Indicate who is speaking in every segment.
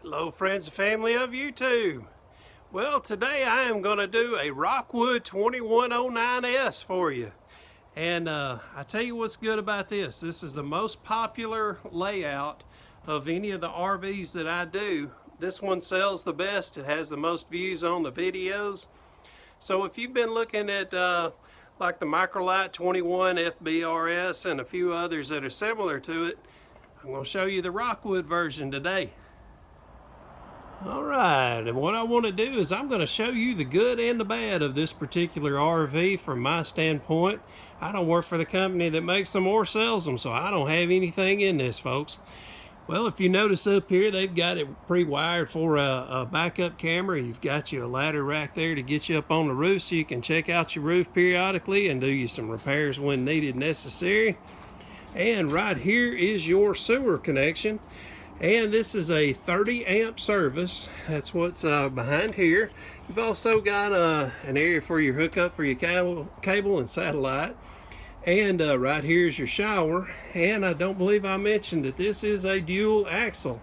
Speaker 1: Hello friends and family of YouTube. Well, today I am going to do a Rockwood 2109S for you. And I tell you what's good about this. This is the most popular layout of any of the RVs that I do. This one sells the best. It has the most views on the videos. So if you've been looking at like the Microlight 21 FBRS and a few others that are similar to it, I'm going to show you the Rockwood version today. Alright, and what I want to do is I'm going to show you the good and the bad of this particular RV from my standpoint. I don't work for the company that makes them or sells them, so I don't have anything in this, folks. Well, if you notice up here, they've got it pre-wired for a backup camera. You've got you a ladder rack there to get you up on the roof so you can check out your roof periodically and do you some repairs when needed necessary. And right here is your sewer connection. And this is a 30 amp service. That's what's behind here. You've also got an area for your hookup for your cable and satellite. And right here is your shower. And I don't believe I mentioned that this is a dual axle.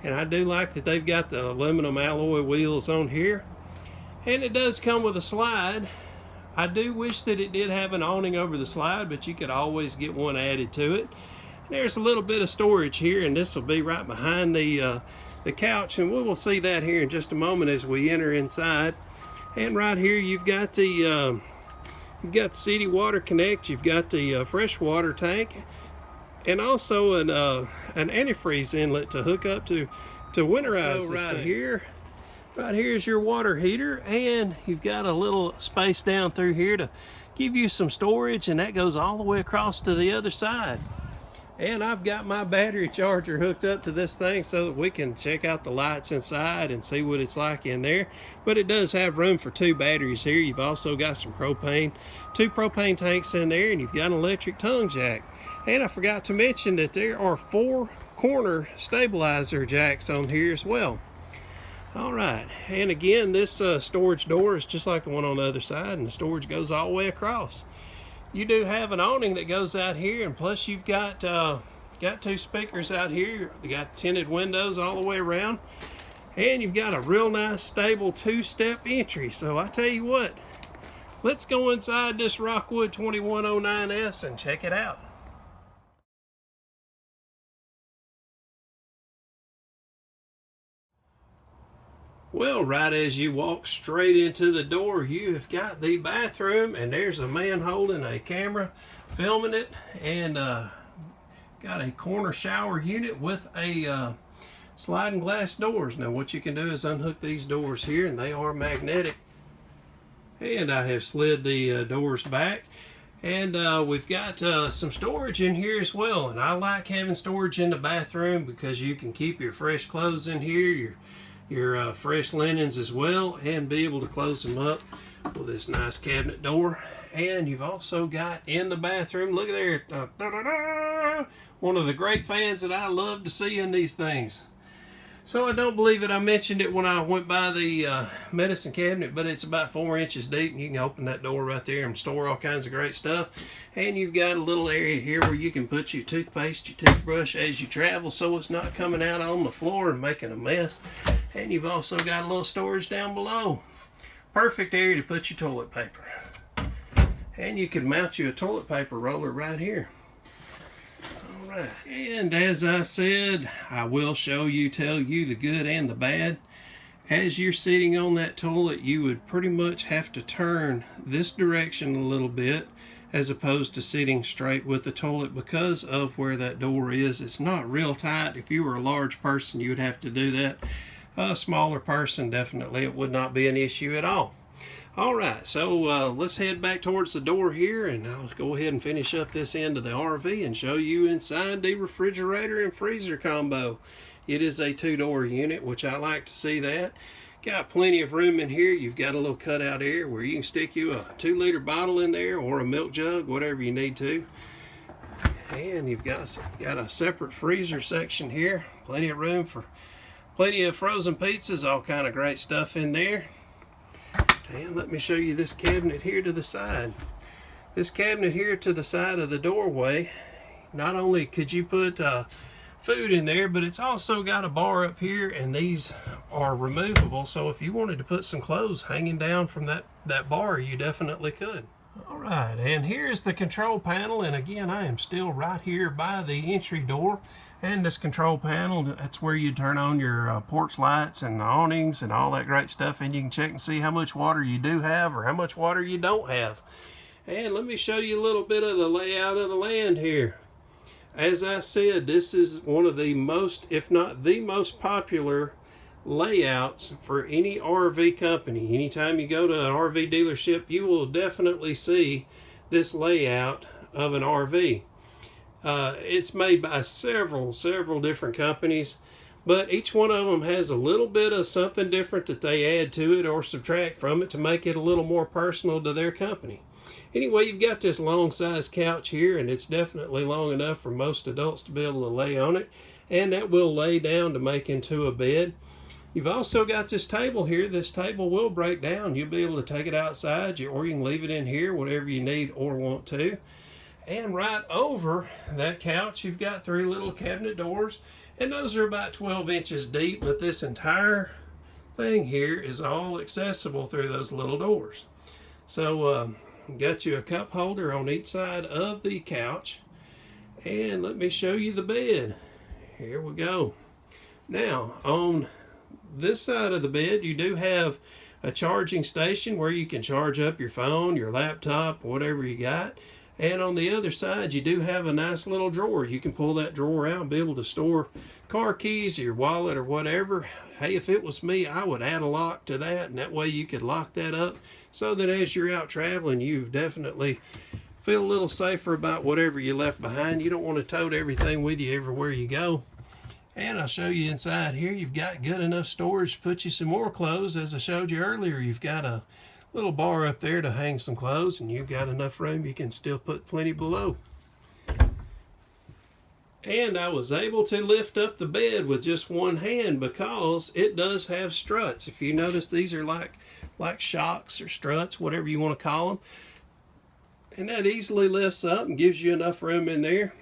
Speaker 1: And I do like that they've got the aluminum alloy wheels on here. And it does come with a slide. I do wish that it did have an awning over the slide, but you could always get one added to it. There's a little bit of storage here, and this will be right behind the couch, and we will see that here in just a moment as we enter inside. And right here you've got the city water connect, you've got the fresh water tank, and also an antifreeze inlet to hook up to winterize this thing. Right here is your water heater, and you've got a little space down through here to give you some storage, and that goes all the way across to the other side. And I've got my battery charger hooked up to this thing so that we can check out the lights inside and see what it's like in there. But it does have room for 2 batteries here. You've also got some propane, 2 propane tanks in there, and you've got an electric tongue jack. And I forgot to mention that there are 4 corner stabilizer jacks on here as well. Alright, and again, this storage door is just like the one on the other side, and the storage goes all the way across. You do have an awning that goes out here, and plus you've got 2 speakers out here. You got tinted windows all the way around, and you've got a real nice stable 2-step entry. So I tell you what, let's go inside this Rockwood 2109S and check it out. Well, right as you walk straight into the door, you have got the bathroom, and there's a man holding a camera filming it, and got a corner shower unit with a sliding glass doors. Now what you can do is unhook these doors here, and they are magnetic, and I have slid the doors back, and we've got some storage in here as well. And I like having storage in the bathroom because you can keep your fresh clothes in here, your fresh linens as well, and be able to close them up with this nice cabinet door. And you've also got in the bathroom, look at there, one of the great fans that I love to see in these things. So I don't believe it, I mentioned it when I went by the medicine cabinet, but it's about 4 inches deep, and you can open that door right there and store all kinds of great stuff. And you've got a little area here where you can put your toothpaste, your toothbrush as you travel, so it's not coming out on the floor and making a mess. And you've also got a little storage down below. Perfect area to put your toilet paper. And you can mount you a toilet paper roller right here. Alright, and as I said, I will tell you the good and the bad. As you're sitting on that toilet, you would pretty much have to turn this direction a little bit as opposed to sitting straight with the toilet because of where that door is. It's not real tight. If you were a large person, you would have to do that. A smaller person, definitely it would not be an issue at all. Alright, so let's head back towards the door here, and I'll go ahead and finish up this end of the RV and show you inside the refrigerator and freezer combo. It is a 2-door unit, which I like to see that. Got plenty of room in here. You've got a little cutout area where you can stick you a 2-liter bottle in there or a milk jug, whatever you need to. And you've got a separate freezer section here. Plenty of room for plenty of frozen pizzas, all kind of great stuff in there. And let me show you this cabinet here to the side. This cabinet here to the side of the doorway, not only could you put food in there, but it's also got a bar up here, and these are removable, so if you wanted to put some clothes hanging down from that bar, you definitely could. All right, and here's the control panel, and again, I am still right here by the entry door. And this control panel, that's where you turn on your porch lights and awnings and all that great stuff, and you can check and see how much water you do have or how much water you don't have. And let me show you a little bit of the layout of the land here. As I said, this is one of the most, if not the most popular layouts for any RV company. Anytime you go to an RV dealership, you will definitely see this layout of an RV. It's made by several different companies, but each one of them has a little bit of something different that they add to it or subtract from it to make it a little more personal to their company. Anyway, you've got this long size couch here, and it's definitely long enough for most adults to be able to lay on it, and that will lay down to make into a bed. You've also got this table here. This table will break down. You'll be able to take it outside, or you can leave it in here, whatever you need or want to. And right over that couch, you've got 3 little cabinet doors, and those are about 12 inches deep, but this entire thing here is all accessible through those little doors. So got you a cup holder on each side of the couch, and let me show you the bed. Here we go. Now, on this side of the bed, you do have a charging station where you can charge up your phone, your laptop, whatever you got. And on the other side, you do have a nice little drawer. You can pull that drawer out and be able to store car keys, your wallet, or whatever. Hey, if it was me, I would add a lock to that, and that way you could lock that up so that as you're out traveling, you definitely feel a little safer about whatever you left behind. You don't want to tote everything with you everywhere you go. And I'll show you inside here. You've got good enough storage to put you some more clothes. As I showed you earlier, you've got a little bar up there to hang some clothes, and you've got enough room you can still put plenty below. And I was able to lift up the bed with just one hand because it does have struts. If you notice, these are like shocks or struts, whatever you want to call them. And that easily lifts up and gives you enough room in there.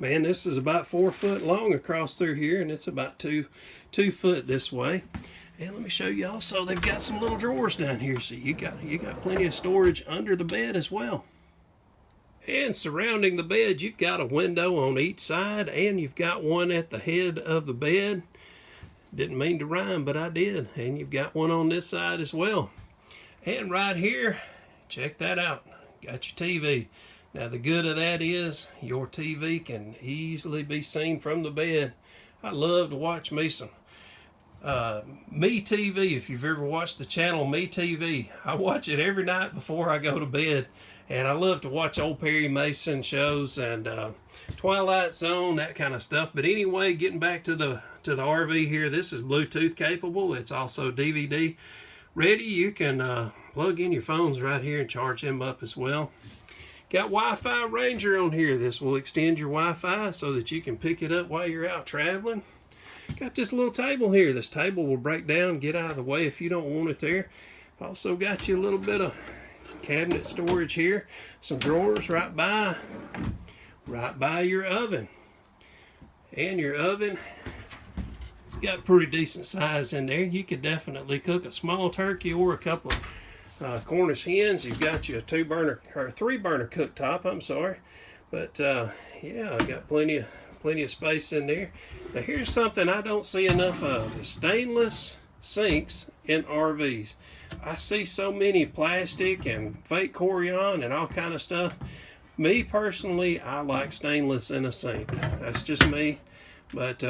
Speaker 1: Man, this is about 4 foot long across through here, and it's about two foot this way. And let me show you also, they've got some little drawers down here, so you got plenty of storage under the bed as well. And surrounding the bed, you've got a window on each side, and you've got one at the head of the bed. Didn't mean to rhyme, but I did. And you've got one on this side as well. And right here, check that out. Got your TV. Now the good of that is your TV can easily be seen from the bed. I love to watch me some Me TV. If you've ever watched the channel Me TV, I watch it every night before I go to bed. And I love to watch old Perry Mason shows and Twilight Zone, that kind of stuff. But anyway, getting back to the RV here, this is Bluetooth capable. It's also DVD ready. You can plug in your phones right here and charge them up as well. Got Wi-Fi Ranger on here. This will extend your Wi-Fi so that you can pick it up while you're out traveling. Got this little table here. This table will break down, get out of the way if you don't want it there. Also got you a little bit of cabinet storage here. Some drawers right by your oven. And your oven, it's got pretty decent size in there. You could definitely cook a small turkey or a couple of Cornish hens. You've got you a 2-burner or 3-burner cooktop, I'm sorry. But yeah, I got plenty of space in there. Now here's something I don't see enough of, the stainless sinks in RVs. I see so many plastic and fake Corian and all kind of stuff. Me personally, I like stainless in a sink. That's just me. But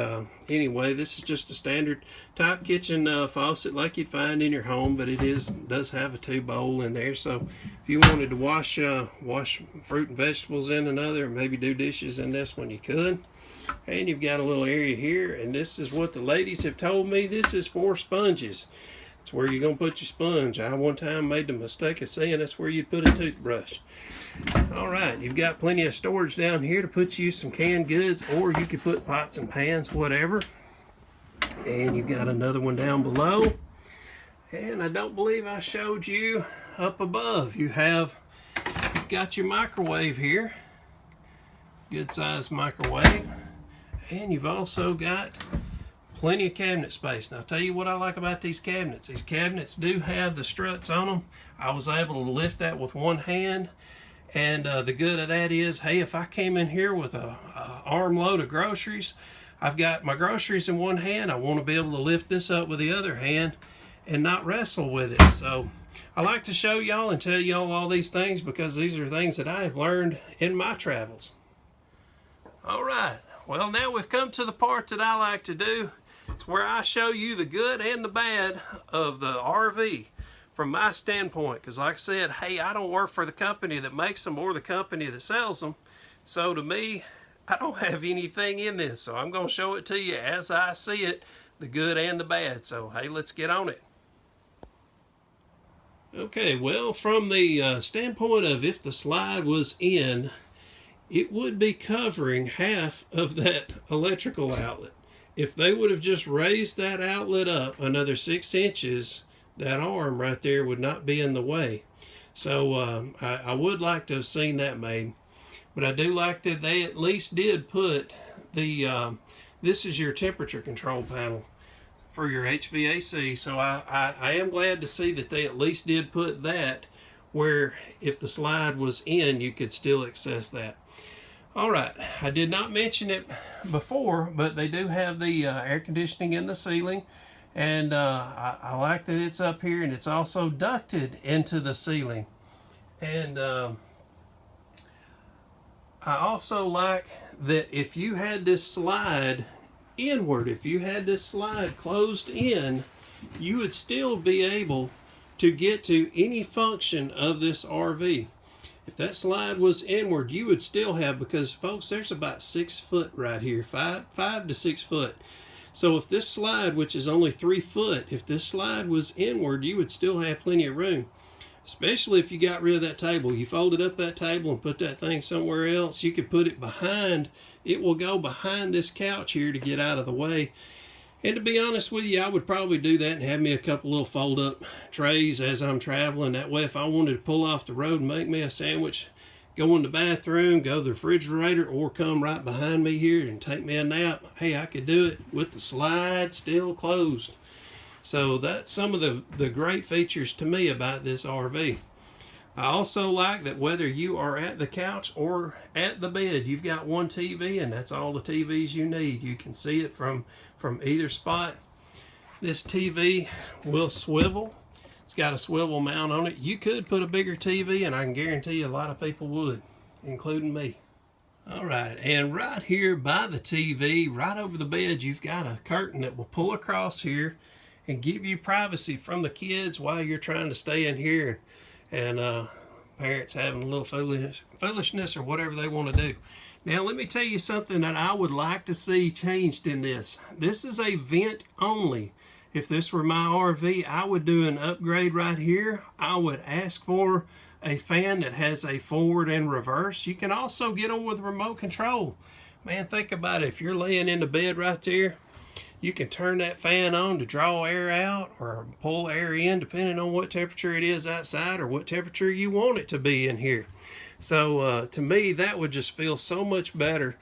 Speaker 1: anyway, this is just a standard type kitchen faucet like you'd find in your home, but it does have a 2-bowl in there. So if you wanted to wash fruit and vegetables in another, or maybe do dishes in this one, you could. And you've got a little area here, and this is what the ladies have told me. This is for sponges. It's where you're going to put your sponge. I one time made the mistake of saying that's where you'd put a toothbrush. Alright, you've got plenty of storage down here to put you some canned goods, or you could put pots and pans, whatever. And you've got another one down below. And I don't believe I showed you up above. You've got your microwave here. Good sized microwave. And you've also got plenty of cabinet space. Now I'll tell you what I like about these cabinets. These cabinets do have the struts on them. I was able to lift that with one hand. And the good of that is, hey, if I came in here with a armload of groceries, I've got my groceries in one hand. I want to be able to lift this up with the other hand and not wrestle with it. So I like to show y'all and tell y'all all these things because these are things that I have learned in my travels. All right, well, now we've come to the part that I like to do. It's where I show you the good and the bad of the RV from my standpoint. Because like I said, hey, I don't work for the company that makes them or the company that sells them. So to me, I don't have anything in this. So I'm going to show it to you as I see it, the good and the bad. So hey, let's get on it. Okay, well, from the standpoint of if the slide was in, it would be covering half of that electrical outlet. If they would have just raised that outlet up another 6 inches, that arm right there would not be in the way. So I would like to have seen that made. But I do like that they at least did put the, this is your temperature control panel for your HVAC. So I am glad to see that they at least did put that where if the slide was in, you could still access that. All right, I did not mention it before, but they do have the air conditioning in the ceiling. And I like that it's up here and it's also ducted into the ceiling. And I also like that if you had this slide inward, if you had this slide closed in, you would still be able to get to any function of this RV. If that slide was inward, you would still have, because folks, there's about 6 foot right here, 5 to 6 foot. So if this slide, which is only 3 foot, if this slide was inward, you would still have plenty of room. Especially if you got rid of that table. You folded up that table and put that thing somewhere else. You could put it behind. It will go behind this couch here to get out of the way. And to be honest with you, I would probably do that and have me a couple little fold-up trays as I'm traveling. That way, if I wanted to pull off the road and make me a sandwich, go in the bathroom, go to the refrigerator, or come right behind me here and take me a nap, hey, I could do it with the slide still closed. So that's some of the great features to me about this RV. I also like that whether you are at the couch or at the bed, you've got one TV and that's all the TVs you need. You can see it from either spot. This TV will swivel. It's got a swivel mount on it. You could put a bigger TV and I can guarantee you a lot of people would, including me. All right, and right here by the TV, right over the bed, you've got a curtain that will pull across here and give you privacy from the kids while you're trying to stay in here and parents having a little foolishness or whatever they want to do. Now let me tell you something that I would like to see changed in this. This is a vent only. If this were my RV, I would do an upgrade right here. I would ask for a fan that has a forward and reverse. You can also get them with remote control. Man, think about it. If you're laying in the bed right there, you can turn that fan on to draw air out or pull air in depending on what temperature it is outside or what temperature you want it to be in here. So to me, that would just feel so much better.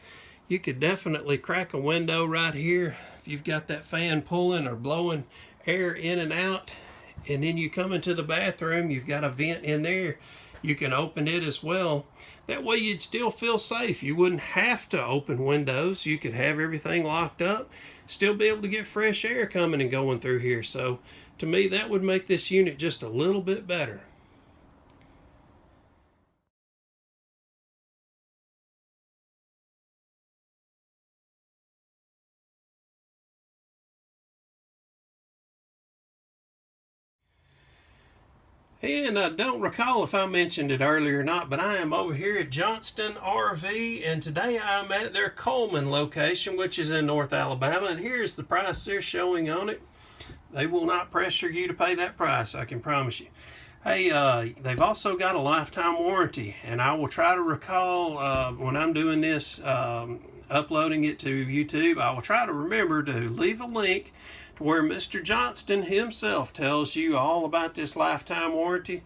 Speaker 1: You could definitely crack a window right here if you've got that fan pulling or blowing air in and out. And then you come into the bathroom, you've got a vent in there. You can open it as well. That way you'd still feel safe. You wouldn't have to open windows. You could have everything locked up, still be able to get fresh air coming and going through here. So to me, that would make this unit just a little bit better. And I don't recall if I mentioned it earlier or not, but I am over here at Johnston RV, and today I'm at their Coleman location, which is in North Alabama, and here's the price they're showing on it. They will not pressure you to pay that price, I can promise you. Hey, they've also got a lifetime warranty, and I will try to recall when I'm doing this, uploading it to YouTube, I will try to remember to leave a link where Mr. Johnston himself tells you all about this lifetime warranty,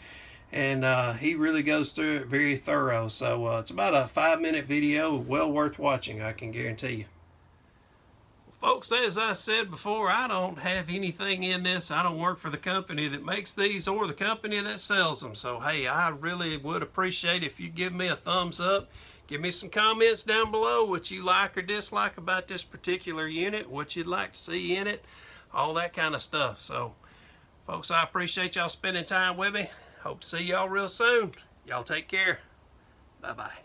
Speaker 1: and he really goes through it very thorough. So it's about a 5-minute video, well worth watching, I can guarantee you. Folks, as I said before, I don't have anything in this. I don't work for the company that makes these or the company that sells them. So, hey, I really would appreciate if you give me a thumbs up. Give me some comments down below what you like or dislike about this particular unit, what you'd like to see in it, all that kind of stuff. So, folks, I appreciate y'all spending time with me. Hope to see y'all real soon. Y'all take care. Bye-bye.